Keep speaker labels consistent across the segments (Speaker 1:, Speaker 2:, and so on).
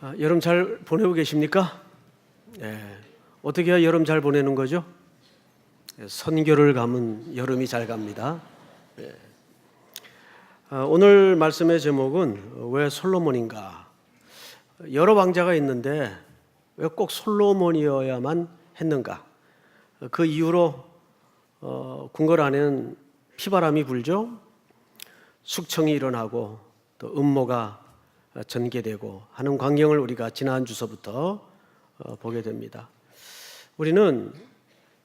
Speaker 1: 여름 잘 보내고 계십니까? 어떻게 해야 여름 잘 보내는 거죠? 선교를 가면 여름이 잘 갑니다. 오늘 말씀의 제목은 왜 솔로몬인가? 여러 왕자가 있는데 왜 꼭 솔로몬이어야만 했는가? 그 이후로 궁궐 안에는 피바람이 불죠. 숙청이 일어나고 또 음모가 전개되고 하는 광경을 우리가 지난 주서부터 보게 됩니다. 우리는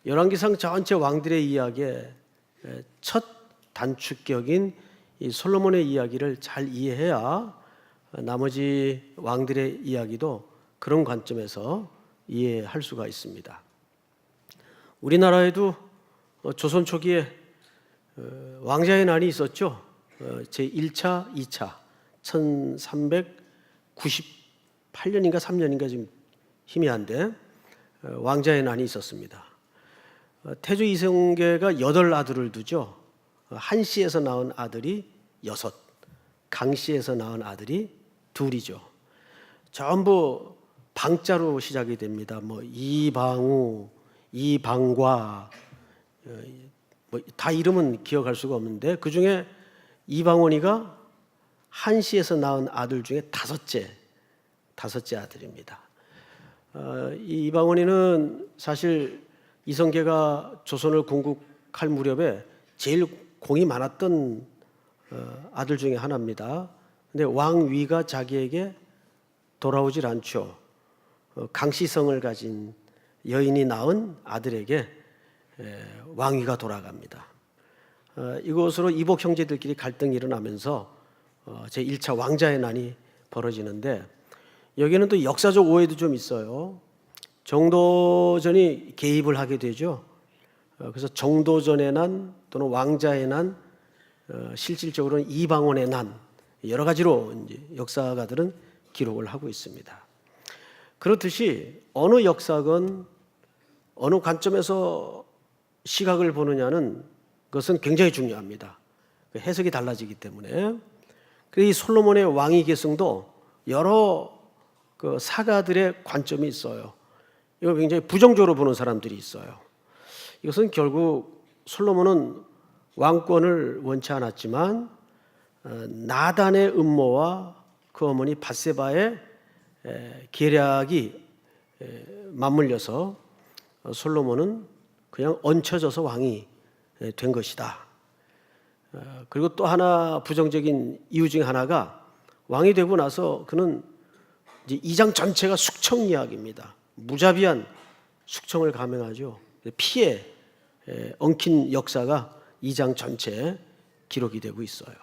Speaker 1: 열왕기상 전체 왕들의 이야기의 첫 단축격인 이 솔로몬의 이야기를 잘 이해해야 나머지 왕들의 이야기도 그런 관점에서 이해할 수가 있습니다. 우리나라에도 조선 초기에 왕자의 난이 있었죠. 제1차, 2차 1398년인가 3년인가 지금 희미한데 왕자의 난이 있었습니다. 태조 이성계가 8아들을 두죠. 한씨에서 낳은 아들이 6, 강씨에서 낳은 아들이 2이죠. 전부 방자로 시작이 됩니다. 이방우, 이방과 다 이름은 기억할 수가 없는데 그 중에 이방원이가 한씨에서 낳은 아들 중에 다섯째 아들입니다. 이 이방원이는 사실 이성계가 조선을 건국할 무렵에 제일 공이 많았던 아들 중에 하나입니다. 근데 왕위가 자기에게 돌아오질 않죠. 강씨성을 가진 여인이 낳은 아들에게 왕위가 돌아갑니다. 이것으로 이복 형제들끼리 갈등이 일어나면서 제1차 왕자의 난이 벌어지는데 여기는 또 역사적 오해도 좀 있어요. 정도전이 개입을 하게 되죠. 그래서 정도전의 난 또는 왕자의 난, 실질적으로는 이방원의 난, 여러 가지로 이제 역사가들은 기록을 하고 있습니다. 그렇듯이 어느 역사건 어느 관점에서 시각을 보느냐는 그것은 굉장히 중요합니다. 해석이 달라지기 때문에. 그래서 이 솔로몬의 왕위 계승도 여러 그 사가들의 관점이 있어요. 이거 굉장히 부정적으로 보는 사람들이 있어요. 이것은 결국 솔로몬은 왕권을 원치 않았지만 나단의 음모와 그 어머니 밧세바의 계략이 맞물려서 솔로몬은 그냥 얹혀져서 왕이 된 것이다. 그리고 또 하나 부정적인 이유 중에 하나가 왕이 되고 나서 그는 이제 2장 전체가 숙청 이야기입니다. 무자비한 숙청을 감행하죠. 피에 엉킨 역사가 2장 전체에 기록이 되고 있어요.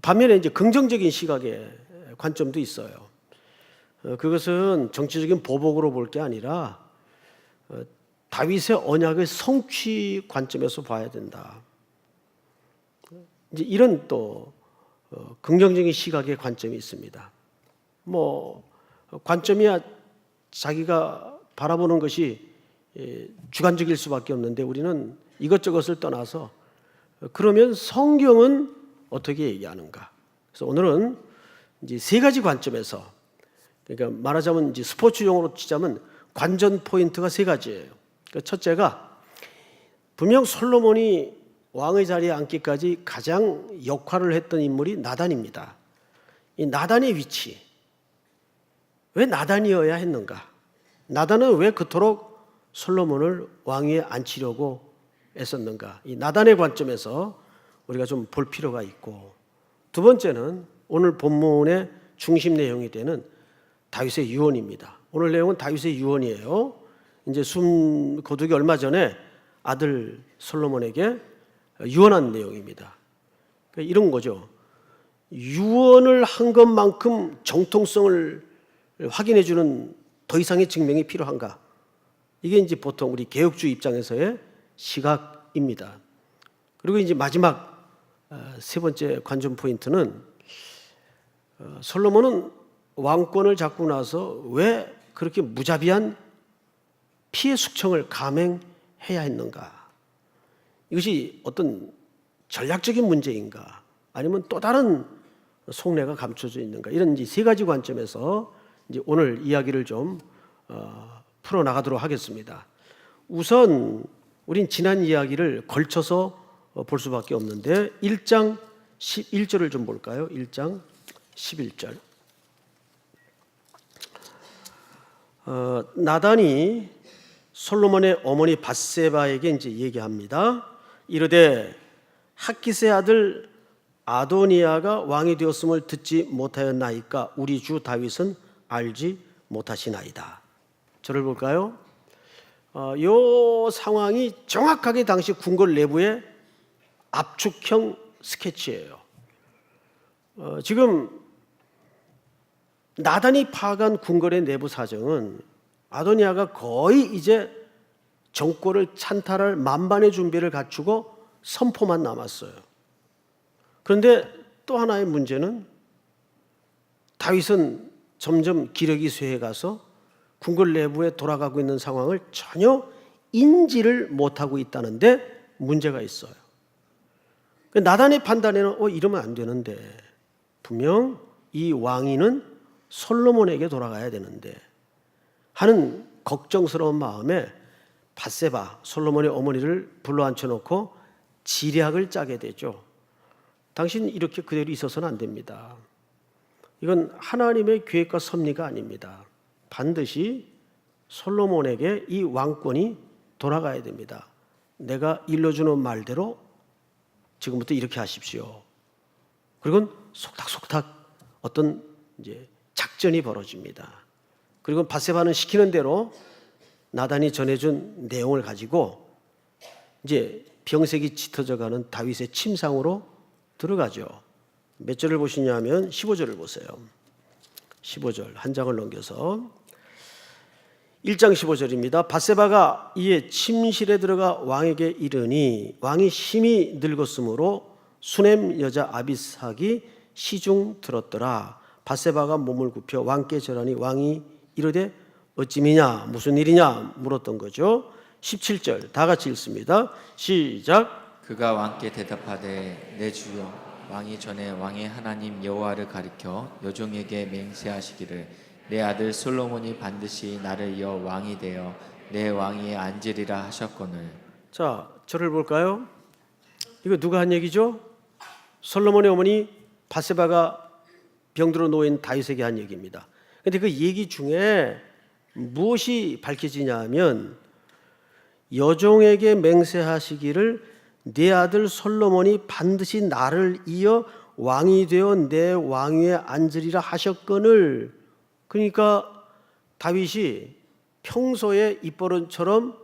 Speaker 1: 반면에 이제 긍정적인 시각의 관점도 있어요. 그것은 정치적인 보복으로 볼 게 아니라 다윗의 언약의 성취 관점에서 봐야 된다. 이제 이런 또 긍정적인 시각의 관점이 있습니다. 관점이야 자기가 바라보는 것이 주관적일 수밖에 없는데 우리는 이것저것을 떠나서 그러면 성경은 어떻게 얘기하는가? 그래서 오늘은 이제 3가지 관점에서, 그러니까 말하자면 이제 스포츠 용어로 치자면 관전 포인트가 3가지예요. 첫째가 분명 솔로몬이 왕의 자리에 앉기까지 가장 역할을 했던 인물이 나단입니다. 이 나단의 위치, 왜 나단이어야 했는가? 나단은 왜 그토록 솔로몬을 왕위에 앉히려고 애썼는가? 이 나단의 관점에서 우리가 좀 볼 필요가 있고, 두 번째는 오늘 본문의 중심 내용이 되는 다윗의 유언입니다. 오늘 내용은 다윗의 유언이에요. 이제 숨 거두기 얼마 전에 아들 솔로몬에게 유언한 내용입니다. 그러니까 이런 거죠. 유언을 한 것만큼 정통성을 확인해 주는 더 이상의 증명이 필요한가? 이게 이제 보통 우리 개혁주의 입장에서의 시각입니다. 그리고 이제 마지막 3번째 관전 포인트는 솔로몬은 왕권을 잡고 나서 왜 그렇게 무자비한 피해 숙청을 감행해야 했는가? 이것이 어떤 전략적인 문제인가? 아니면 또 다른 속내가 감춰져 있는가, 이런 이제 세 가지 관점에서 이제 오늘 이야기를 좀 풀어 나가도록 하겠습니다. 우선 우린 지난 이야기를 걸쳐서 볼 수밖에 없는데 1장 11절을 좀 볼까요? 1장 11절. 나단이 솔로몬의 어머니 밧세바에게 이제 얘기합니다. 이르되 핫깃의 아들 아도니아가 왕이 되었음을 듣지 못하였나이까 우리 주 다윗은 알지 못하시나이다. 저를 볼까요? 이 상황이 정확하게 당시 궁궐 내부의 압축형 스케치예요. 지금 나단이 파악한 궁궐의 내부 사정은 아도니아가 거의 이제 정권을 찬탈할 만반의 준비를 갖추고 선포만 남았어요. 그런데 또 하나의 문제는 다윗은 점점 기력이 쇠해가서 궁궐 내부에 돌아가고 있는 상황을 전혀 인지를 못하고 있다는데 문제가 있어요. 나단의 판단에는 이러면 안 되는데, 분명 이 왕위는 솔로몬에게 돌아가야 되는데 하는 걱정스러운 마음에 밧세바, 솔로몬의 어머니를 불러 앉혀놓고 지략을 짜게 되죠. 당신 이렇게 그대로 있어서는 안 됩니다. 이건 하나님의 계획과 섭리가 아닙니다. 반드시 솔로몬에게 이 왕권이 돌아가야 됩니다. 내가 일러주는 말대로 지금부터 이렇게 하십시오. 그리고 속닥속닥 어떤 이제 작전이 벌어집니다. 그리고 밧세바는 시키는 대로 나단이 전해준 내용을 가지고 이제 병색이 짙어져가는 다윗의 침상으로 들어가죠. 몇 절을 보시냐면 15절을 보세요. 15절 한 장을 넘겨서 1장 15절입니다. 밧세바가 이에 침실에 들어가 왕에게 이르니 왕이 심히 늙었으므로 수넴 여자 아비삭이 시중 들었더라. 밧세바가 몸을 굽혀 왕께 절하니 왕이 이르되 어찌미냐 무슨 일이냐 물었던 거죠. 17절 다 같이 읽습니다. 시작.
Speaker 2: 그가 왕께 대답하되 내 주여 왕이 전에 왕의 하나님 여호와를 가리켜 여종에게 맹세하시기를 내 아들 솔로몬이 반드시 나를 이어 왕이 되어 내 왕위에 앉으리라 하셨거늘.
Speaker 1: 자, 저를 볼까요? 이거 누가 한 얘기죠? 솔로몬의 어머니 밧세바가 병들어 놓인 다윗에게 한 얘기입니다. 그런데 그 얘기 중에 무엇이 밝혀지냐 하면 여종에게 맹세하시기를 내 아들 솔로몬이 반드시 나를 이어 왕이 되어 내 왕위에 앉으리라 하셨거늘. 그러니까 다윗이 평소에 입버릇처럼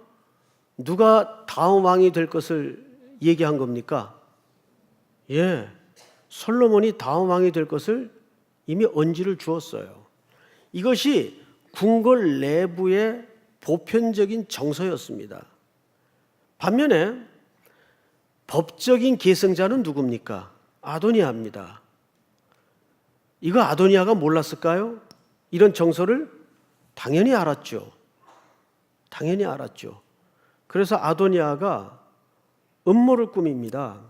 Speaker 1: 누가 다음 왕이 될 것을 얘기한 겁니까? 예, 솔로몬이 다음 왕이 될 것을 이미 언지를 주었어요. 이것이 궁궐 내부의 보편적인 정서였습니다. 반면에 법적인 계승자는 누굽니까? 아도니아입니다. 이거 아도니아가 몰랐을까요? 이런 정서를 당연히 알았죠. 당연히 알았죠. 그래서 아도니아가 음모를 꾸밉니다.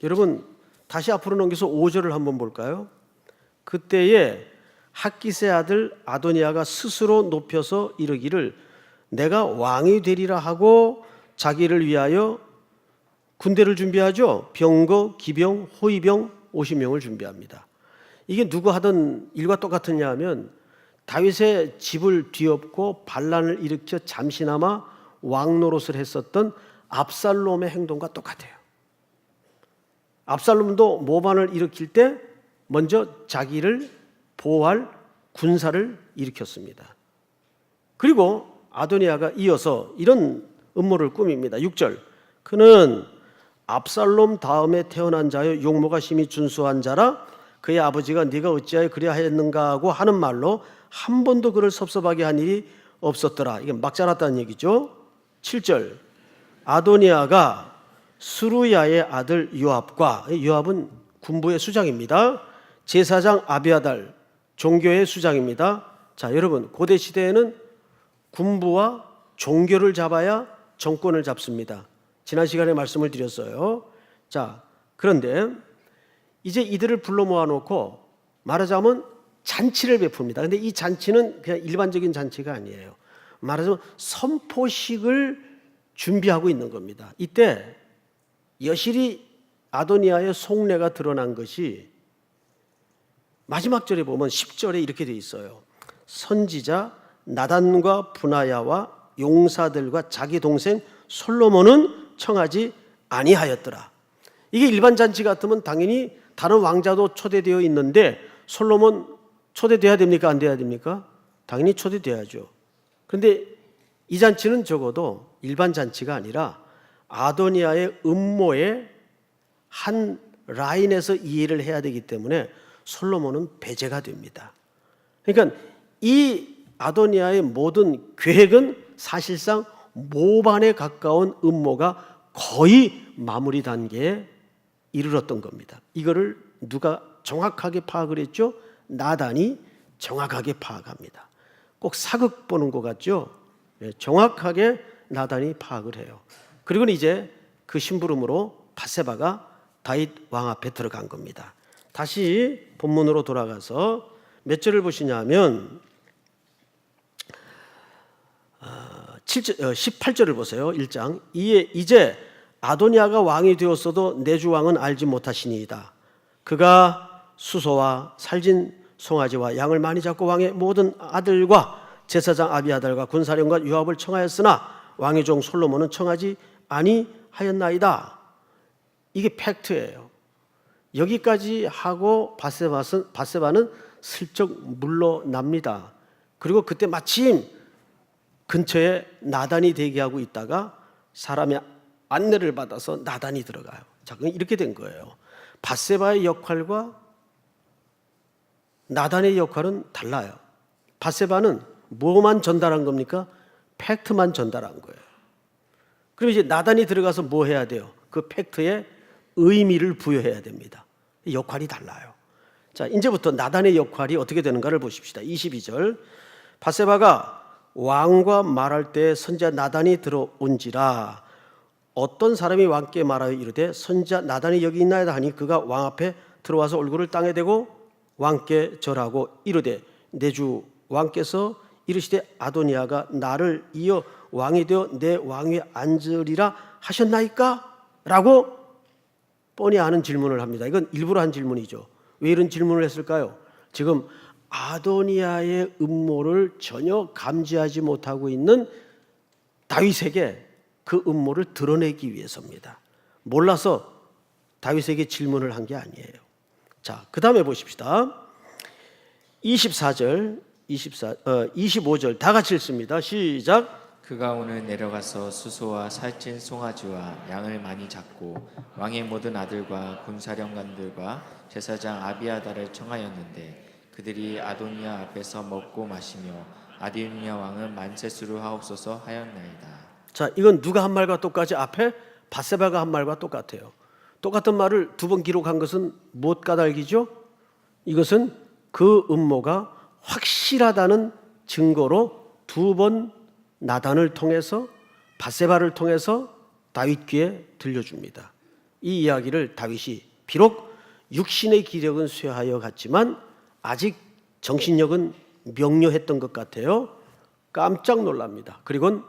Speaker 1: 여러분 다시 앞으로 넘겨서 5절을 한번 볼까요? 그때에 핫깃의 아들 아도니아가 스스로 높여서 이르기를 내가 왕이 되리라 하고 자기를 위하여 군대를 준비하죠. 병거, 기병, 호위병 50명을 준비합니다. 이게 누구 하던 일과 똑같으냐 하면 다윗의 집을 뒤엎고 반란을 일으켜 잠시나마 왕 노릇을 했었던 압살롬의 행동과 똑같아요. 압살롬도 모반을 일으킬 때 먼저 자기를 보호할 군사를 일으켰습니다. 그리고 아도니아가 이어서 이런 음모를 꾸밉니다. 6절 그는 압살롬 다음에 태어난 자여 용모가 심히 준수한 자라 그의 아버지가 네가 어찌하여 그리하 했는가 하고 하는 말로 한 번도 그를 섭섭하게 한 일이 없었더라. 이게 막 자랐다는 얘기죠. 7절 아도니아가 스루야의 아들 요압과, 요압은 군부의 수장입니다. 제사장 아비아달 종교의 수장입니다. 자, 여러분 고대 시대에는 군부와 종교를 잡아야 정권을 잡습니다. 지난 시간에 말씀을 드렸어요. 자, 그런데 이제 이들을 불러 모아놓고 말하자면 잔치를 베풉니다. 그런데 이 잔치는 그냥 일반적인 잔치가 아니에요. 말하자면 선포식을 준비하고 있는 겁니다. 이때 여실히 아도니아의 속내가 드러난 것이 마지막 절에 보면 10절에 이렇게 돼 있어요. 선지자 나단과 분하야와 용사들과 자기 동생 솔로몬은 청하지 아니하였더라. 이게 일반 잔치 같으면 당연히 다른 왕자도 초대되어 있는데 솔로몬 초대돼야 됩니까? 안 돼야 됩니까? 당연히 초대돼야죠. 그런데 이 잔치는 적어도 일반 잔치가 아니라 아도니아의 음모의 한 라인에서 이해를 해야 되기 때문에 솔로몬은 배제가 됩니다. 그러니까 이 아도니아의 모든 계획은 사실상 모반에 가까운 음모가 거의 마무리 단계에 이르렀던 겁니다. 이거를 누가 정확하게 파악을 했죠? 나단이 정확하게 파악합니다. 꼭 사극 보는 것 같죠? 정확하게 나단이 파악을 해요. 그리고 이제 그 심부름으로 밧세바가 다윗 왕 앞에 들어간 겁니다. 다시 본문으로 돌아가서 몇 절을 보시냐면 18절을 보세요. 1장. 이제 아도니아가 왕이 되었어도 내 주 왕은 알지 못하시니이다. 그가 수소와 살진 송아지와 양을 많이 잡고 왕의 모든 아들과 제사장 아비아달과 군사령과 요압을 청하였으나 왕의 종 솔로몬은 청하지 아니하였나이다. 이게 팩트예요. 여기까지 하고 밧세바는 슬쩍 물러납니다. 그리고 그때 마침 근처에 나단이 대기하고 있다가 사람의 안내를 받아서 나단이 들어가요. 자, 이렇게 된 거예요. 밧세바의 역할과 나단의 역할은 달라요. 밧세바는 뭐만 전달한 겁니까? 팩트만 전달한 거예요. 그럼 이제 나단이 들어가서 뭐 해야 돼요? 그 팩트에 의미를 부여해야 됩니다. 역할이 달라요. 자, 이제부터 나단의 역할이 어떻게 되는가를 보십시다. 22절. 밧세바가 왕과 말할 때 선지자 나단이 들어온지라 어떤 사람이 왕께 말하여 이르되 선지자 나단이 여기 있나이다 하니 그가 왕 앞에 들어와서 얼굴을 땅에 대고 왕께 절하고 이르되 내 주 왕께서 이르시되 아도니아가 나를 이어 왕이 되어 내 왕위에 앉으리라 하셨나이까? 라고 뻔히 아는 질문을 합니다. 이건 일부러 한 질문이죠. 왜 이런 질문을 했을까요? 지금 아도니아의 음모를 전혀 감지하지 못하고 있는 다윗에게 그 음모를 드러내기 위해서입니다. 몰라서 다윗에게 질문을 한 게 아니에요. 자, 그 다음에 보십시다. 24절, 25절 다 같이 읽습니다. 시작.
Speaker 2: 그가 오늘 내려가서 수소와 살찐 송아지와 양을 많이 잡고 왕의 모든 아들과 군사령관들과 제사장 아비아달을 청하였는데 그들이 아도니아 앞에서 먹고 마시며 아도니아 왕은 만세수를 하옵소서 하였나이다.
Speaker 1: 자, 이건 누가 한 말과 똑같이 앞에 밧세바가 한 말과 똑같아요. 똑같은 말을 두 번 기록한 것은 무엇 까닭이죠? 이것은 그 음모가 확실하다는 증거로 두 번 나단을 통해서 밧세바를 통해서 다윗 귀에 들려줍니다. 이 이야기를 다윗이 비록 육신의 기력은 쇠하여 갔지만 아직 정신력은 명료했던 것 같아요. 깜짝 놀랍니다. 그리고는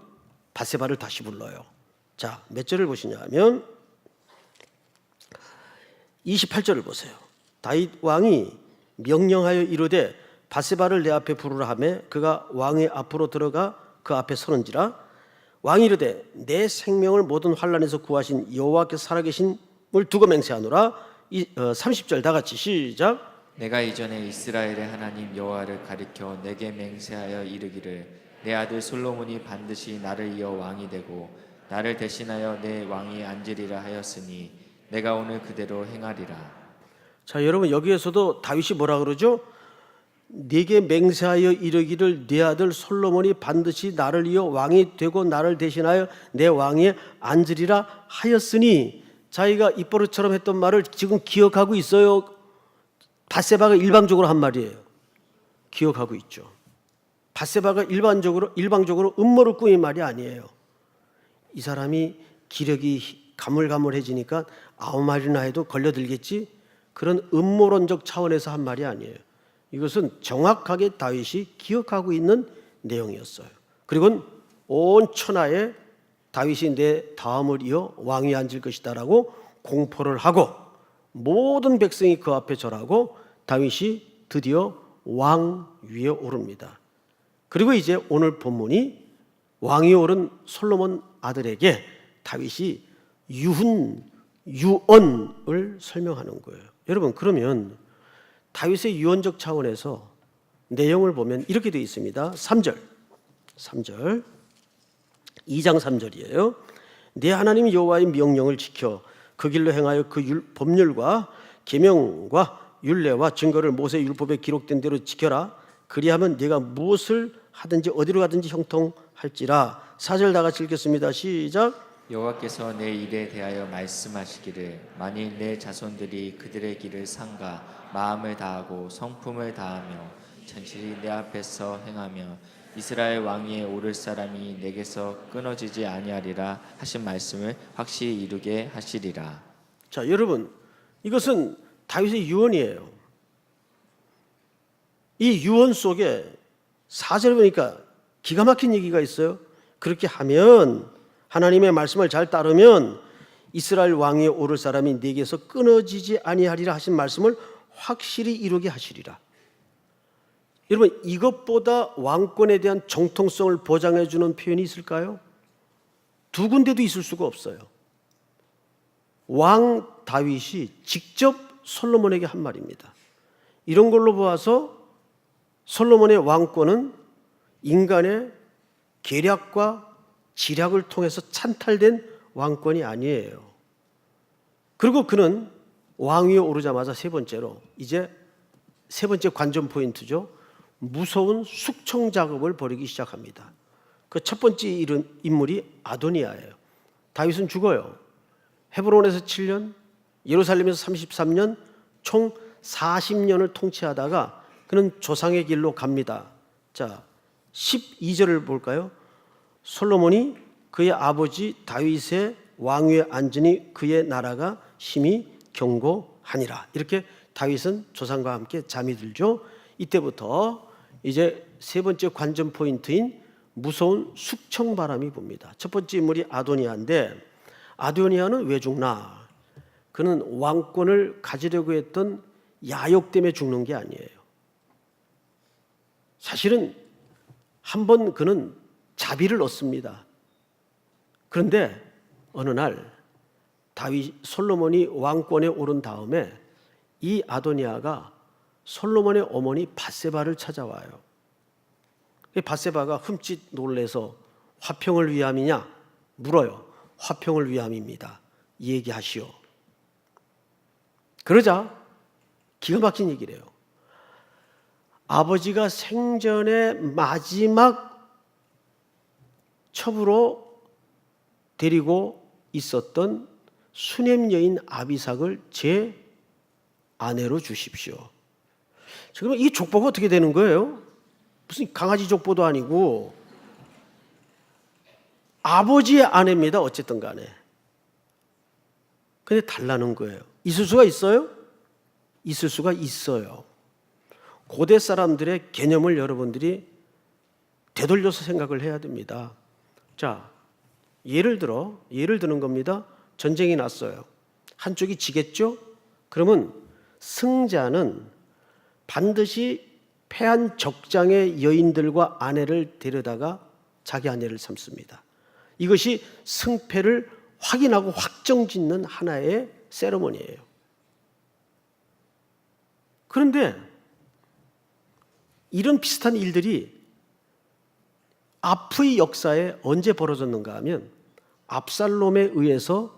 Speaker 1: 밧세바를 다시 불러요. 자, 몇 절을 보시냐면 28절을 보세요. 다윗 왕이 명령하여 이르되 밧세바를 내 앞에 부르라 하매 그가 왕의 앞으로 들어가 그 앞에 서는지라 왕이 이르되 내 생명을 모든 환난에서 구하신 여호와께서 살아계심을 두고 맹세하노라. 30절 다 같이 시작.
Speaker 2: 내가 이전에 이스라엘의 하나님 여호와를 가리켜 내게 맹세하여 이르기를 내 아들 솔로몬이 반드시 나를 이어 왕이 되고 나를 대신하여 내 왕위에 앉으리라 하였으니 내가 오늘 그대로 행하리라.
Speaker 1: 자, 여러분 여기에서도 다윗이 뭐라 그러죠? 네게 맹세하여 이르기를 네 아들 솔로몬이 반드시 나를 이어 왕이 되고 나를 대신하여 내 왕위에 앉으리라 하였으니 자기가 입버릇처럼 했던 말을 지금 기억하고 있어요? 밧세바가 일방적으로 한 말이에요. 기억하고 있죠. 밧세바가 일방적으로 음모를 꾸민 말이 아니에요. 이 사람이 기력이 가물가물해지니까 아무 말이나 해도 걸려들겠지. 그런 음모론적 차원에서 한 말이 아니에요. 이것은 정확하게 다윗이 기억하고 있는 내용이었어요. 그리고 온 천하에 다윗이 내 다음을 이어 왕위에 앉을 것이다라고 공포를 하고 모든 백성이 그 앞에 절하고 다윗이 드디어 왕 위에 오릅니다. 그리고 이제 오늘 본문이 왕위에 오른 솔로몬 아들에게 다윗이 유언을 설명하는 거예요. 여러분, 그러면 다윗의 유언적 차원에서 내용을 보면 이렇게 되어 있습니다. 3절 2장 3절이에요. 내 하나님 여호와의 명령을 지켜 그 길로 행하여 그 법률과 계명과 율례와 증거를 모세 율법에 기록된 대로 지켜라. 그리하면 네가 무엇을 하든지 어디로 가든지 형통할지라. 4절 다 같이 읽겠습니다. 시작.
Speaker 2: 여호와께서 내 일에 대하여 말씀하시기를 만일 내 자손들이 그들의 길을 삼가 마음을 다하고 성품을 다하며 천실히 내 앞에서 행하며 이스라엘 왕위에 오를 사람이 내게서 끊어지지 아니하리라 하신 말씀을 확실히 이루게 하시리라.
Speaker 1: 자, 여러분, 이것은 다윗의 유언이에요. 이 유언 속에 4절에 보니까 기가 막힌 얘기가 있어요. 그렇게 하면, 하나님의 말씀을 잘 따르면 이스라엘 왕위에 오를 사람이 내게서 끊어지지 아니하리라 하신 말씀을 확실히 이루게 하시리라. 여러분, 이것보다 왕권에 대한 정통성을 보장해 주는 표현이 있을까요? 두 군데도 있을 수가 없어요. 왕 다윗이 직접 솔로몬에게 한 말입니다. 이런 걸로 보아서 솔로몬의 왕권은 인간의 계략과 지략을 통해서 찬탈된 왕권이 아니에요. 그리고 그는 왕위에 오르자마자 세 번째로, 이제 세 번째 관전 포인트죠. 무서운 숙청 작업을 벌이기 시작합니다. 그 첫 번째 인물이 아도니아예요. 다윗은 죽어요. 헤브론에서 7년, 예루살렘에서 33년, 총 40년을 통치하다가 그는 조상의 길로 갑니다. 자, 12절을 볼까요? 솔로몬이 그의 아버지 다윗의 왕위에 앉으니 그의 나라가 심히 견고하니라. 이렇게 다윗은 조상과 함께 잠이 들죠. 이때부터 이제 세 번째 관전 포인트인 무서운 숙청 바람이 붑니다. 첫 번째 인물이 아도니아인데, 아도니아는 왜 죽나? 그는 왕권을 가지려고 했던 야욕 때문에 죽는 게 아니에요. 사실은 한번 그는 자비를 얻습니다. 그런데 어느 날 솔로몬이 왕권에 오른 다음에 이 아도니아가 솔로몬의 어머니 밧세바를 찾아와요. 밧세바가 흠칫 놀래서 화평을 위함이냐 물어요. 화평을 위함입니다. 얘기하시오. 그러자 기가 막힌 얘기를 해요. 아버지가 생전에 마지막 첩으로 데리고 있었던 수냄 여인 아비삭을 제 아내로 주십시오. 지금 이 족보가 어떻게 되는 거예요? 무슨 강아지 족보도 아니고 아버지의 아내입니다. 어쨌든 간에. 근데 달라는 거예요. 있을 수가 있어요? 있을 수가 있어요. 고대 사람들의 개념을 여러분들이 되돌려서 생각을 해야 됩니다. 자, 예를 드는 겁니다. 전쟁이 났어요. 한쪽이 지겠죠? 그러면 승자는 반드시 패한 적장의 여인들과 아내를 데려다가 자기 아내를 삼습니다. 이것이 승패를 확인하고 확정짓는 하나의 세레머니예요. 그런데 이런 비슷한 일들이 앞의 역사에 언제 벌어졌는가 하면 압살롬에 의해서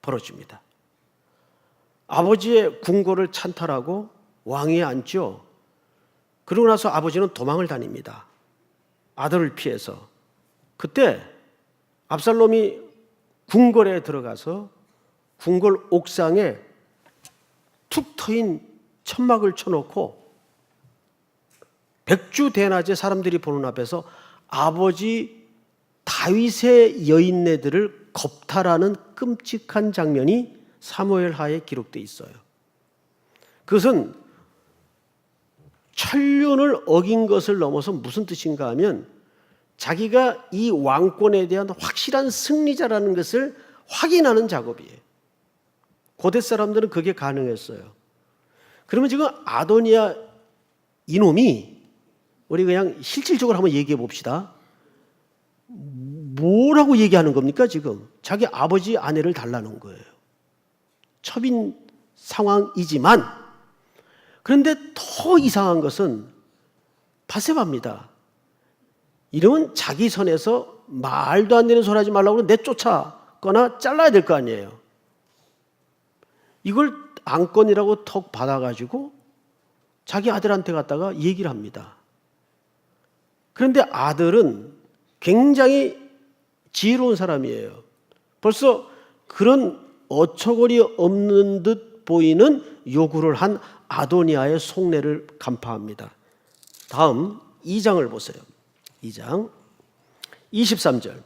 Speaker 1: 벌어집니다. 아버지의 궁궐을 찬탈하고 왕위에 앉죠. 그러고 나서 아버지는 도망을 다닙니다. 아들을 피해서. 그때 압살롬이 궁궐에 들어가서 궁궐 옥상에 툭 트인 천막을 쳐놓고 백주대낮에 사람들이 보는 앞에서 아버지 다윗의 여인네들을 겁탈하는 끔찍한 장면이 사무엘하에 기록되어 있어요. 그것은 천륜을 어긴 것을 넘어서 무슨 뜻인가 하면 자기가 이 왕권에 대한 확실한 승리자라는 것을 확인하는 작업이에요. 고대 사람들은 그게 가능했어요. 그러면 지금 아도니아 이놈이 우리 그냥 실질적으로 한번 얘기해 봅시다. 뭐라고 얘기하는 겁니까 지금? 자기 아버지 아내를 달라는 거예요. 첩인 상황이지만 그런데 더 이상한 것은 바세바입니다. 이러면 자기 선에서 말도 안 되는 소리 하지 말라고 내쫓아거나 잘라야 될 거 아니에요. 이걸 안건이라고 턱 받아가지고 자기 아들한테 갖다가 얘기를 합니다. 그런데 아들은 굉장히 지혜로운 사람이에요. 벌써 그런 어처구니 없는 듯 보이는 요구를 한 아도니아의 속내를 간파합니다. 다음 2장을 보세요. 2장 23절.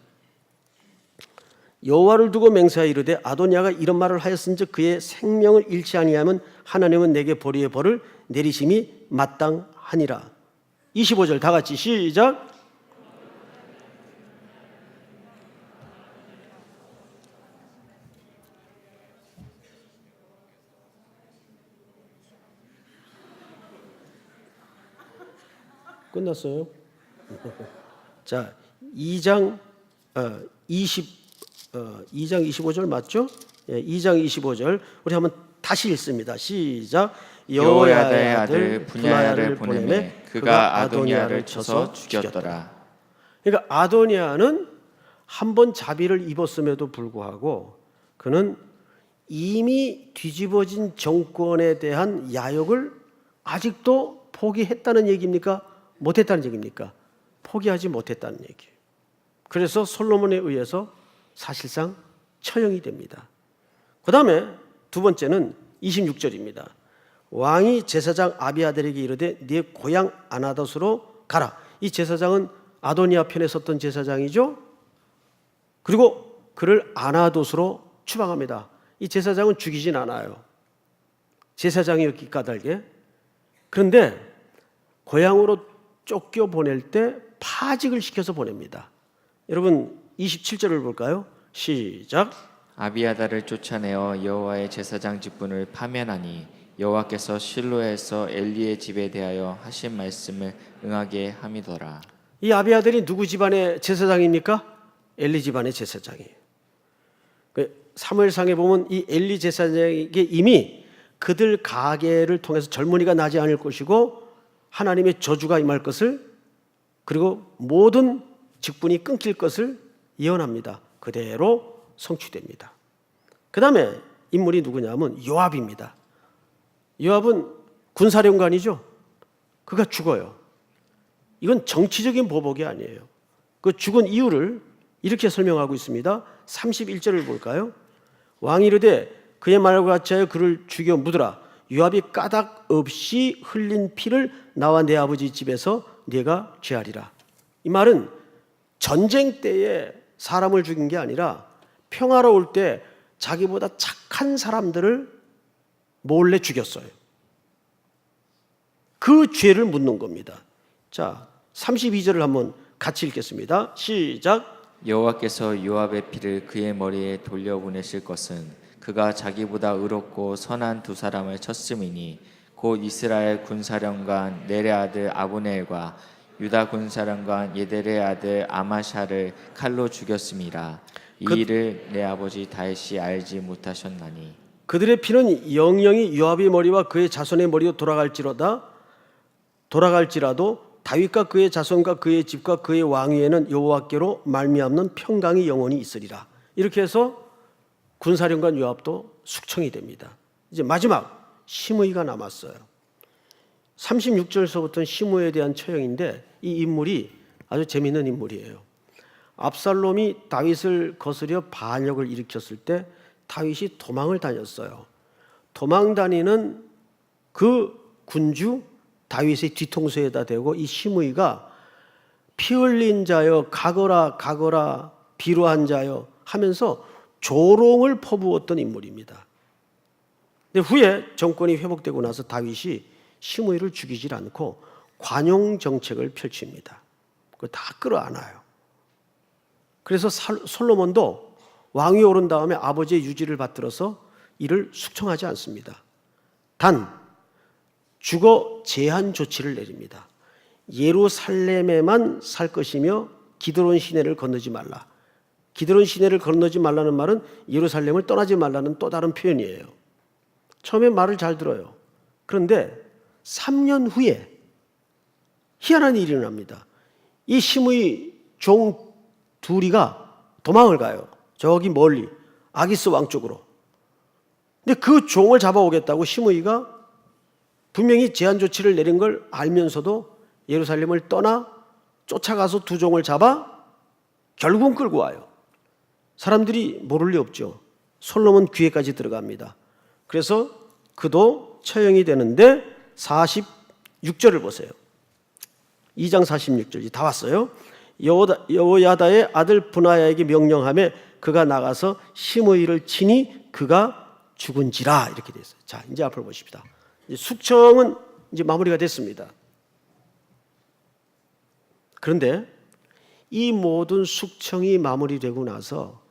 Speaker 1: 여호와를 두고 맹세하여 이르되 아도니아가 이런 말을 하였은즉 그의 생명을 잃지 아니하면 하나님은 내게 보리의 벌을 내리심이 마땅하니라. 25절 다 같이 시작. 끝났어요. 자, 2장 25절 맞죠? 예, 2장 25절 우리 한번 다시 읽습니다. 시작.
Speaker 2: 여호야다의 아들 분야야를 보내매 그가 아도니아를 쳐서 죽였더라.
Speaker 1: 그러니까 아도니아는 한 번 자비를 입었음에도 불구하고 그는 이미 뒤집어진 정권에 대한 야욕을 아직도 포기했다는 얘기입니까? 못했다는 얘기입니까? 포기하지 못했다는 얘기예요. 그래서 솔로몬에 의해서 사실상 처형이 됩니다. 그 다음에 두 번째는 26절입니다. 왕이 제사장 아비아들에게 이르되 네 고향 아나돗으로 가라. 이 제사장은 아도니아 편에 섰던 제사장이죠. 그리고 그를 아나돗으로 추방합니다. 이 제사장은 죽이진 않아요. 제사장이었기 까닭에. 그런데 고향으로 쫓겨 보낼 때 파직을 시켜서 보냅니다. 여러분 27절을 볼까요? 시작.
Speaker 2: 아비아다를 쫓아내어 여호와의 제사장 직분을 파면하니 여호와께서 실로에서 엘리의 집에 대하여 하신 말씀을 응하게 함이더라.
Speaker 1: 이 아비아들이 누구 집안의 제사장입니까? 엘리 집안의 제사장이에요. 사무엘상에 보면 이 엘리 제사장에게 이미 그들 가계를 통해서 젊은이가 나지 않을 것이고 하나님의 저주가 임할 것을 그리고 모든 직분이 끊길 것을 예언합니다. 그대로 성취됩니다. 그 다음에 인물이 누구냐면 요압입니다. 요압은 군사령관이죠. 그가 죽어요. 이건 정치적인 보복이 아니에요. 그 죽은 이유를 이렇게 설명하고 있습니다. 31절을 볼까요? 왕이 이르되 그의 말과 같이 하여 그를 죽여 묻으라. 요압이 까닭 없이 흘린 피를 나와 내 아버지 집에서 네가 죄하리라. 이 말은 전쟁 때에 사람을 죽인 게 아니라 평화로울 때 자기보다 착한 사람들을 몰래 죽였어요. 그 죄를 묻는 겁니다. 자, 32절을 한번 같이 읽겠습니다. 시작.
Speaker 2: 여호와께서 요압의 피를 그의 머리에 돌려보내실 것은 그가 자기보다 의롭고 선한 두 사람을 쳤음이니 곧 이스라엘 군사령관 넬의 아들 아브넬과 유다 군사령관 예델의 아들 아마샤를 칼로 죽였음이라. 이 일을 내 아버지 다윗이 알지 못하셨나니
Speaker 1: 그들의 피는 영영이 요압의 머리와 그의 자손의 머리로 돌아갈지라도 다윗과 그의 자손과 그의 집과 그의 왕위에는 여호와께로 말미암는 평강이 영원히 있으리라. 이렇게 해서 군사령관 요압도 숙청이 됩니다. 이제 마지막 시므이가 남았어요. 36절서부터는 시므이에 대한 처형인데 이 인물이 아주 재미있는 인물이에요. 압살롬이 다윗을 거스려 반역을 일으켰을 때 다윗이 도망을 다녔어요. 도망 다니는 그 군주 다윗의 뒤통수에다 대고 이 시므이가 피 흘린 자여 가거라 가거라 비루한 자여 하면서 조롱을 퍼부었던 인물입니다. 근데 후에 정권이 회복되고 나서 다윗이 시므이를 죽이질 않고 관용 정책을 펼칩니다. 그거 다 끌어안아요. 그래서 솔로몬도 왕위 오른 다음에 아버지의 유지를 받들어서 이를 숙청하지 않습니다. 단 주거 제한 조치를 내립니다. 예루살렘에만 살 것이며 기드론 시내를 건너지 말라. 기드론 시내를 건너지 말라는 말은 예루살렘을 떠나지 말라는 또 다른 표현이에요. 처음에 말을 잘 들어요. 그런데 3년 후에 희한한 일이 일어납니다. 이 시므이 종 둘이가 도망을 가요. 저기 멀리 아기스 왕 쪽으로. 근데 그 종을 잡아오겠다고 시므이가 분명히 제한 조치를 내린 걸 알면서도 예루살렘을 떠나 쫓아가서 두 종을 잡아 결국은 끌고 와요. 사람들이 모를 리 없죠. 솔로몬 귀에까지 들어갑니다. 그래서 그도 처형이 되는데 46절을 보세요. 2장 46절 다 왔어요. 여호야다의 아들 분하야에게 명령하며 그가 나가서 시므이를 치니 그가 죽은지라 이렇게 돼 있어요. 자, 이제 앞을 보십시다. 숙청은 이제 마무리가 됐습니다. 그런데 이 모든 숙청이 마무리되고 나서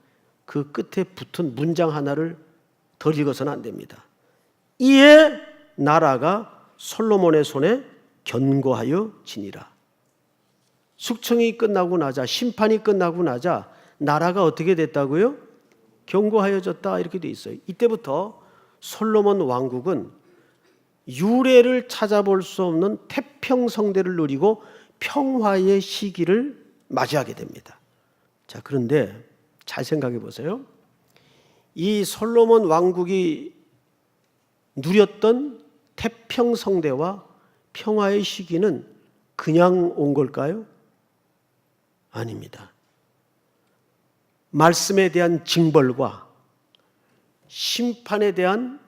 Speaker 1: 그 끝에 붙은 문장 하나를 덜 읽어서는 안 됩니다. 이에 나라가 솔로몬의 손에 견고하여 지니라. 숙청이 끝나고 나자, 심판이 끝나고 나자 나라가 어떻게 됐다고요? 견고하여졌다 이렇게 돼 있어요. 이때부터 솔로몬 왕국은 유례를 찾아볼 수 없는 태평성대를 누리고 평화의 시기를 맞이하게 됩니다. 자, 그런데 잘 생각해 보세요. 이 솔로몬 왕국이 누렸던 태평성대와 평화의 시기는 그냥 온 걸까요? 아닙니다. 말씀에 대한 징벌과 심판에 대한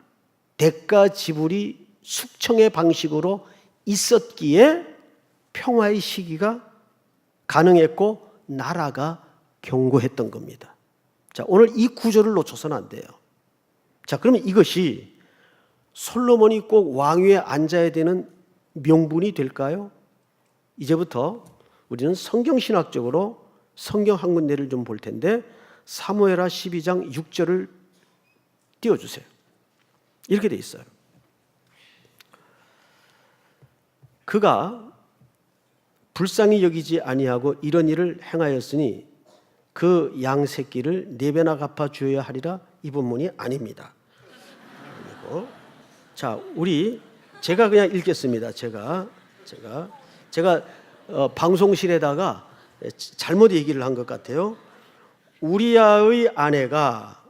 Speaker 1: 대가 지불이 숙청의 방식으로 있었기에 평화의 시기가 가능했고 나라가 견고했던 겁니다. 자, 오늘 이 구조를 놓쳐서는 안 돼요. 자, 그러면 이것이 솔로몬이 꼭 왕위에 앉아야 되는 명분이 될까요? 이제부터 우리는 성경신학적으로 성경 한 군데를 좀 볼 텐데 사무엘하 12장 6절을 띄워주세요. 이렇게 돼 있어요. 그가 불쌍히 여기지 아니하고 이런 일을 행하였으니 그 양 새끼를 4배나 갚아 주어야 하리라. 이 본문이 아닙니다. 그리고 자, 제가 그냥 읽겠습니다. 제가 방송실에다가 잘못 얘기를 한 것 같아요. 우리야의 아내가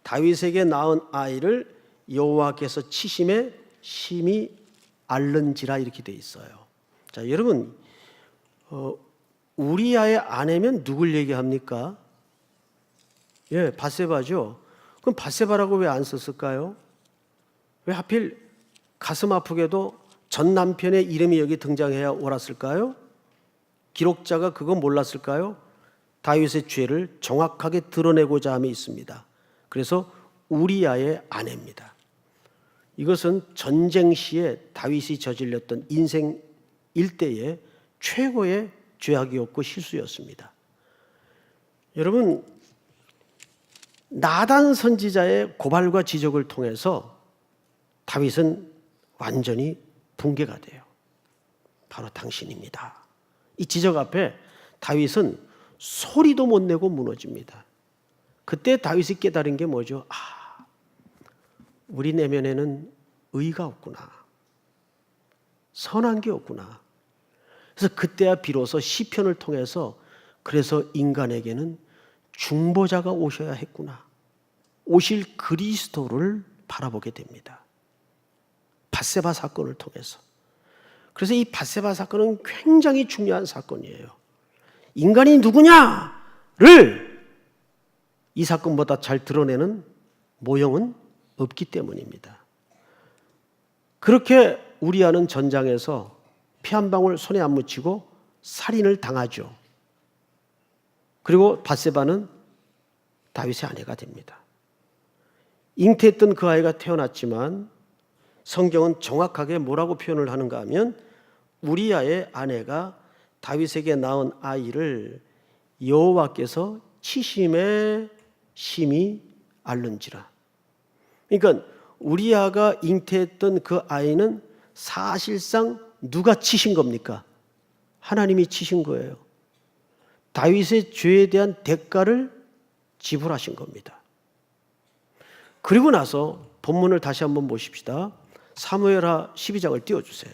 Speaker 1: 다윗에게 낳은 아이를 여호와께서 치심에 심히 앓는지라 이렇게 돼 있어요. 자, 여러분, 우리야의 아내면 누굴 얘기합니까? 예, 밧세바죠. 그럼 밧세바라고 왜 안 썼을까요? 왜 하필 가슴 아프게도 전 남편의 이름이 여기 등장해야 옳았을까요? 기록자가 그거 몰랐을까요? 다윗의 죄를 정확하게 드러내고자 함이 있습니다. 그래서 우리야의 아내입니다. 이것은 전쟁 시에 다윗이 저질렀던 인생 일대의 최고의 죄악이었고 실수였습니다. 여러분, 나단 선지자의 고발과 지적을 통해서 다윗은 완전히 붕괴가 돼요. 바로 당신입니다. 이 지적 앞에 다윗은 소리도 못 내고 무너집니다. 그때 다윗이 깨달은 게 뭐죠? 우리 내면에는 의가 없구나. 선한 게 없구나. 그래서 그때야 비로소 시편을 통해서 그래서 인간에게는 중보자가 오셔야 했구나. 오실 그리스도를 바라보게 됩니다. 밧세바 사건을 통해서. 그래서 이 밧세바 사건은 굉장히 중요한 사건이에요. 인간이 누구냐를 이 사건보다 잘 드러내는 모형은 없기 때문입니다. 그렇게 우리아는 전장에서 피 한 방울 손에 안 묻히고 살인을 당하죠. 그리고 밧세바는 다윗의 아내가 됩니다. 잉태했던 그 아이가 태어났지만 성경은 정확하게 뭐라고 표현을 하는가 하면 우리아의 아내가 다윗에게 낳은 아이를 여호와께서 치심에 심히 앓는지라. 그러니까 우리아가 잉태했던 그 아이는 사실상 누가 치신 겁니까? 하나님이 치신 거예요. 다윗의 죄에 대한 대가를 지불하신 겁니다. 그리고 나서 본문을 다시 한번 보십시다. 사무엘하 12장을 띄워주세요.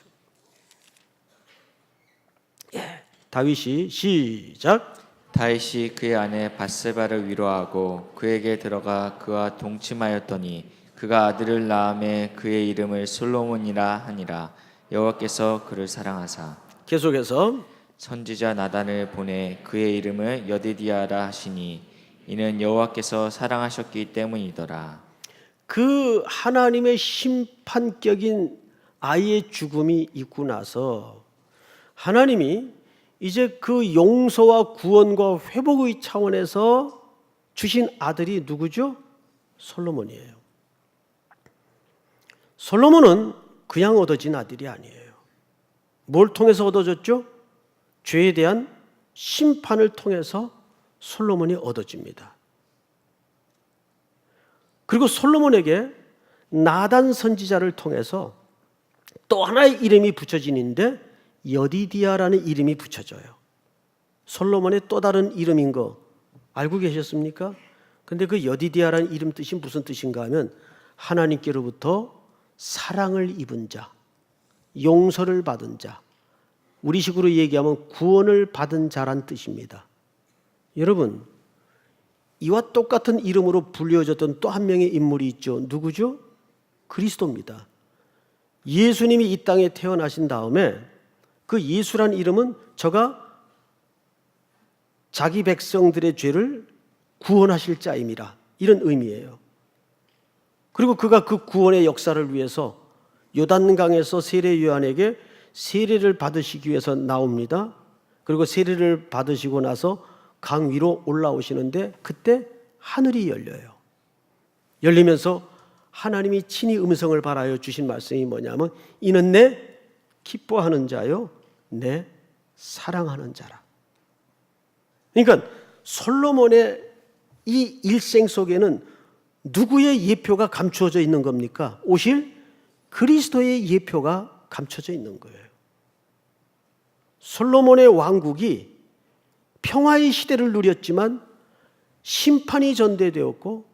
Speaker 1: 다윗이 시작.
Speaker 2: 다윗이 그의 아내 밧세바를 위로하고 그에게 들어가 그와 동침하였더니 그가 아들을 낳음에 그의 이름을 솔로몬이라 하니라. 여호와께서 그를 사랑하사
Speaker 1: 계속해서
Speaker 2: 선지자 나단을 보내 그의 이름을 여디디아라 하시니 이는 여호와께서 사랑하셨기 때문이더라.
Speaker 1: 그 하나님의 심판격인 아이의 죽음이 있고 나서 하나님이 이제 그 용서와 구원과 회복의 차원에서 주신 아들이 누구죠? 솔로몬이에요. 솔로몬은 그냥 얻어진 아들이 아니에요. 뭘 통해서 얻어졌죠? 죄에 대한 심판을 통해서 솔로몬이 얻어집니다. 그리고 솔로몬에게 나단 선지자를 통해서 또 하나의 이름이 붙여지는데 여디디아라는 이름이 붙여져요. 솔로몬의 또 다른 이름인 거 알고 계셨습니까? 근데 그 여디디아라는 이름 뜻이 무슨 뜻인가 하면 하나님께로부터 사랑을 입은 자, 용서를 받은 자, 우리식으로 얘기하면 구원을 받은 자란 뜻입니다. 여러분, 이와 똑같은 이름으로 불려졌던 또 한 명의 인물이 있죠. 누구죠? 그리스도입니다. 예수님이 이 땅에 태어나신 다음에 그 예수란 이름은 저가 자기 백성들의 죄를 구원하실 자임이라, 이런 의미예요. 그리고 그가 그 구원의 역사를 위해서 요단강에서 세례 요한에게 세례를 받으시기 위해서 나옵니다. 그리고 세례를 받으시고 나서 강 위로 올라오시는데 그때 하늘이 열려요. 열리면서 하나님이 친히 음성을 발하여 주신 말씀이 뭐냐면 이는 내 기뻐하는 자요 내 사랑하는 자라. 그러니까 솔로몬의 이 일생 속에는 누구의 예표가 감추어져 있는 겁니까? 오실 그리스도의 예표가 감춰져 있는 거예요. 솔로몬의 왕국이 평화의 시대를 누렸지만 심판이 전개되었고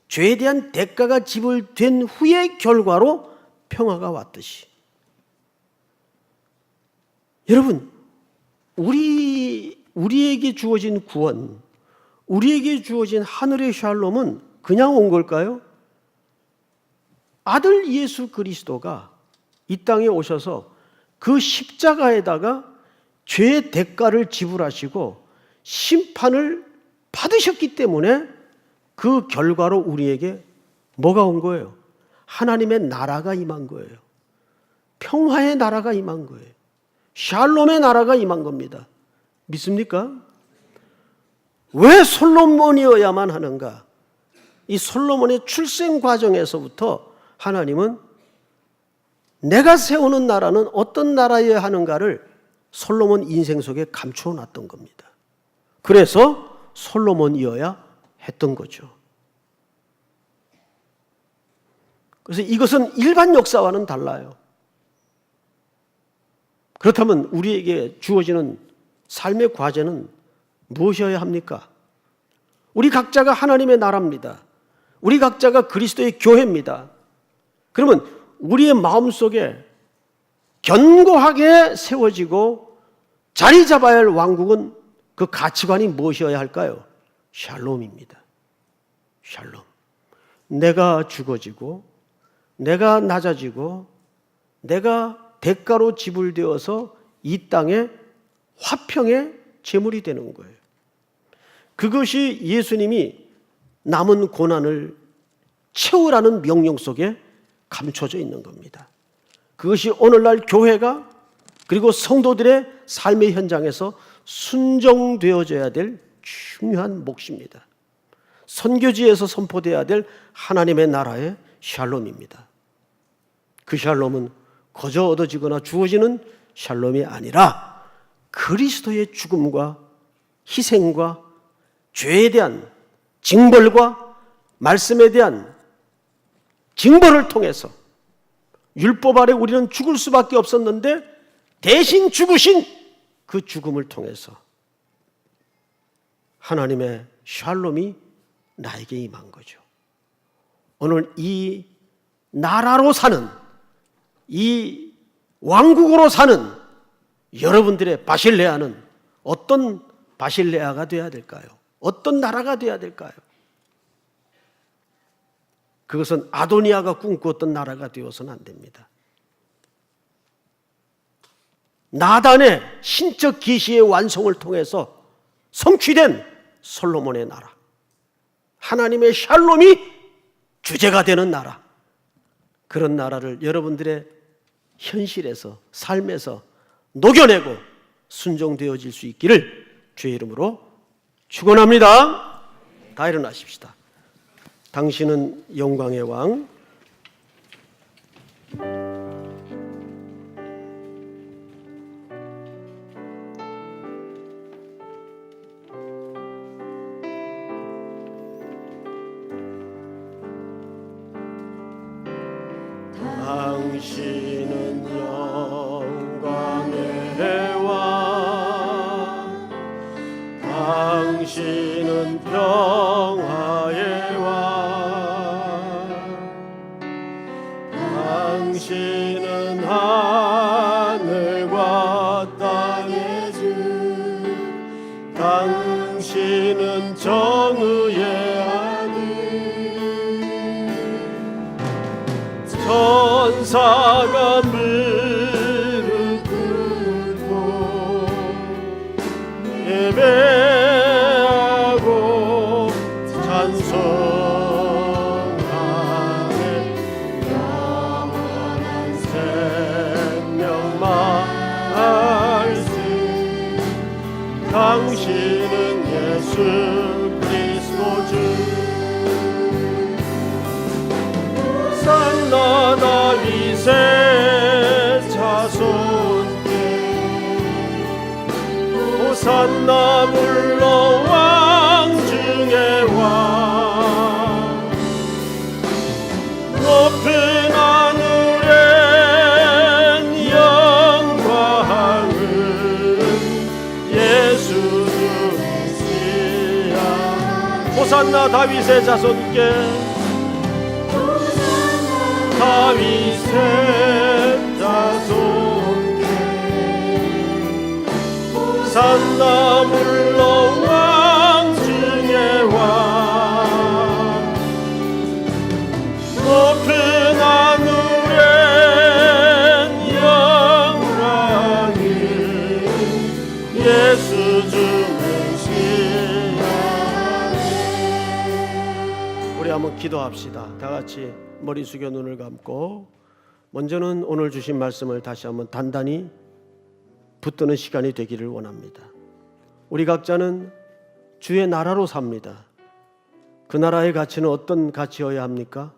Speaker 1: 죄에 대한 대가가 지불된 후의 결과로 평화가 왔듯이, 여러분, 우리에게 주어진 구원, 우리에게 주어진 하늘의 샬롬은 그냥 온 걸까요? 아들 예수 그리스도가 이 땅에 오셔서 그 십자가에다가 죄의 대가를 지불하시고 심판을 받으셨기 때문에 그 결과로 우리에게 뭐가 온 거예요? 하나님의 나라가 임한 거예요. 평화의 나라가 임한 거예요. 샬롬의 나라가 임한 겁니다. 믿습니까? 왜 솔로몬이어야만 하는가? 이 솔로몬의 출생 과정에서부터 하나님은 내가 세우는 나라는 어떤 나라여야 하는가를 솔로몬 인생 속에 감추어 놨던 겁니다. 그래서 솔로몬이어야 했던 거죠. 그래서 이것은 일반 역사와는 달라요. 그렇다면 우리에게 주어지는 삶의 과제는 무엇이어야 합니까? 우리 각자가 하나님의 나라입니다. 우리 각자가 그리스도의 교회입니다. 그러면 우리의 마음속에 견고하게 세워지고 자리 잡아야 할 왕국은 그 가치관이 무엇이어야 할까요? 샬롬입니다. 샬롬. 내가 죽어지고 내가 낮아지고 내가 대가로 지불되어서 이 땅에 화평의 제물이 되는 거예요. 그것이 예수님이 남은 고난을 채우라는 명령 속에 감춰져 있는 겁니다. 그것이 오늘날 교회가 그리고 성도들의 삶의 현장에서 순종되어져야 될 중요한 몫입니다. 선교지에서 선포되어야 될 하나님의 나라의 샬롬입니다. 그 샬롬은 거저 얻어지거나 주어지는 샬롬이 아니라 그리스도의 죽음과 희생과 죄에 대한 징벌과 말씀에 대한 징벌을 통해서 율법 아래 우리는 죽을 수밖에 없었는데 대신 죽으신 그 죽음을 통해서 하나님의 샬롬이 나에게 임한 거죠. 오늘 이 나라로 사는, 이 왕국으로 사는 여러분들의 바실레아는 어떤 바실레아가 되어야 될까요? 어떤 나라가 되어야 될까요? 그것은 아도니아가 꿈꾸었던 나라가 되어서는 안 됩니다. 나단의 신적 계시의 완성을 통해서 성취된 솔로몬의 나라, 하나님의 샬롬이 주제가 되는 나라, 그런 나라를 여러분들의 현실에서, 삶에서 녹여내고 순종되어질 수 있기를 주의 이름으로 축원합니다. 다 일어나십시다. 당신은 영광의 왕, 당신은 영광의 왕, 당신은 평화의 왕, 당신은 하늘과 땅의 주, 당신은 정의의 천사가 무릎 꿇고 예배하고 찬송하네. 영원한 생명 말씀, 당신은 예수 그리스도 주. 호산나 다윗의 자손께, 호산나 물러왕 중의 왕, 높은 하늘엔 영광은 예수 주 메시아. 호산나 다윗의 자손께, 다윗의 자손께, 호산나 물러왕 중의 왕, 높은 하늘엔 영광은 예수 주 메시아. 우리 한번 기도합시다. 다 같이 머리 숙여 눈을 감고, 먼저는 오늘 주신 말씀을 다시 한번 단단히 붙드는 시간이 되기를 원합니다. 우리 각자는 주의 나라로 삽니다. 그 나라의 가치는 어떤 가치여야 합니까?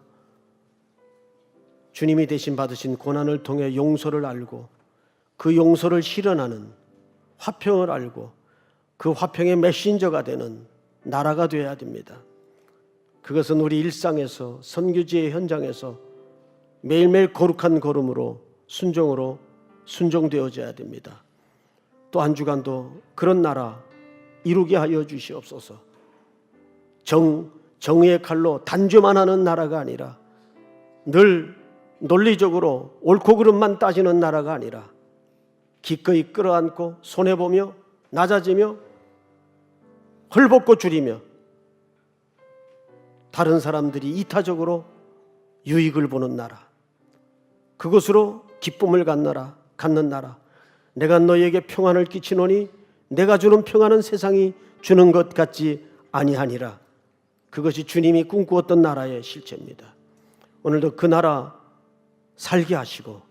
Speaker 1: 주님이 대신 받으신 고난을 통해 용서를 알고 그 용서를 실현하는 화평을 알고 그 화평의 메신저가 되는 나라가 되어야 됩니다. 그것은 우리 일상에서, 선교지의 현장에서 매일매일 거룩한 걸음으로, 순종으로 순종되어져야 됩니다. 또 한 주간도 그런 나라 이루게 하여 주시옵소서. 정의의 칼로 단죄만 하는 나라가 아니라, 늘 논리적으로 옳고 그름만 따지는 나라가 아니라, 기꺼이 끌어안고 손해보며 낮아지며 헐벗고 줄이며 다른 사람들이 이타적으로 유익을 보는 나라, 그것으로 기쁨을 갖는 나라. 내가 너희에게 평안을 끼치노니 내가 주는 평안은 세상이 주는 것 같지 아니하니라. 그것이 주님이 꿈꾸었던 나라의 실체입니다. 오늘도 그 나라 살게 하시고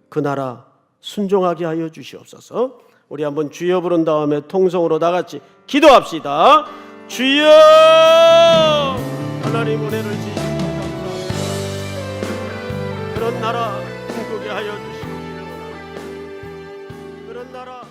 Speaker 1: 그 나라 순종하게 하여 주시옵소서. 우리 한번 주여 부른 다음에 통성으로 다 같이 기도합시다. 주여 하나님 은혜를 주시니 감사합니다. 그런 나라 꿈꾸게 하여 주시기를 원합니다. 그런 나라